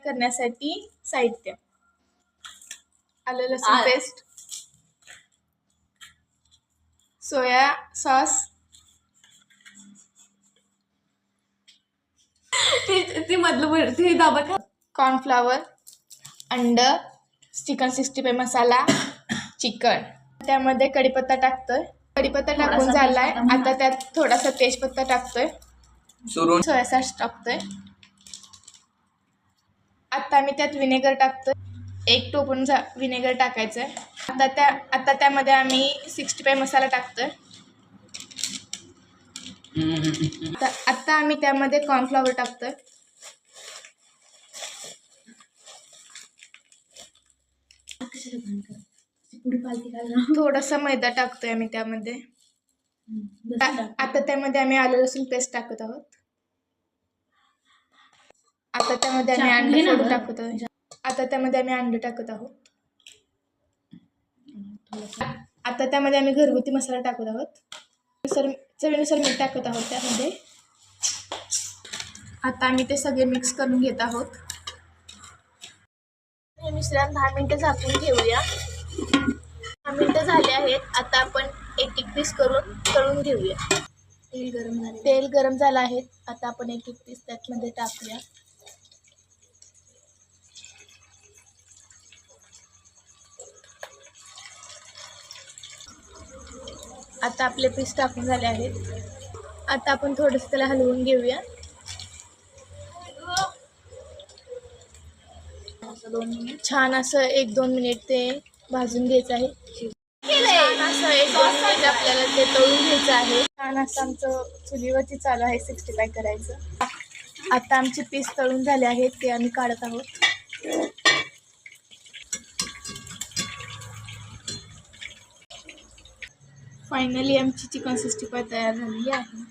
करण्यासाठी साहित्य: आलं लसूण पेस्ट, सोया सॉस, ते मधलं ते दाबा का, कॉर्नफ्लॉवर, अंड, चिकन 65 मसाला, चिकन. त्यामध्ये कढीपत्ता टाकतोय. कढीपत्ता टाकून झालाय. आता त्यात थोडासा तेजपत्ता टाकतोय. सोया सॉस टाकतोय. आता मी त्यात विनेगर टाकतोय. 1 टोपण विनेगर टाकायचंय. आता त्यामध्ये आम्ही 65 मसाला टाकतोय. आता आम्ही त्यामध्ये कॉर्नफ्लॉवर टाकतोय. थोडासा मैदा टाकतोय आम्ही त्यामध्ये. आता त्यामध्ये आम्ही आलं लसूण पेस्ट टाकत आहोत. आता त्यामध्ये आम्ही अंडे फोडून टाकत आहोत. आता त्यामध्ये आम्ही अंडे टाकत आहोत. आता त्यामध्ये आम्ही घरगुती मसाला टाकत आहोत. चवीनुसार मीठ टाकत आहोत त्यामध्ये. आता आम्ही ते सगळे मिक्स करून घेत आहोत. हे मिश्रण 10 मिनिटं झाकून ठेवूया. 10 मिनिटं झाले आहेत. आता आपण एक एक पीस करून तळून घेऊया. तेल गरम झालं आहे. आता आपण एक एक पीस त्यामध्ये टाकूया. आता आपले पीस टाकून झाले आहेत. आता आपण थोडंसं त्याला हलवून घेऊया. छान असं 1-2 मिनिट ते भाजून घ्यायचं आहे. छान असं 1-2 मिनिट आपल्याला ते तळून घ्यायचं आहे. छान असं आमचं चुलीवरती चालू आहे 65 करायचं. आता आमचे पीस तळून झाले आहेत. ते आम्ही काढत आहोत. फायनली आमची चिकन 65 तयार झालेली आहे.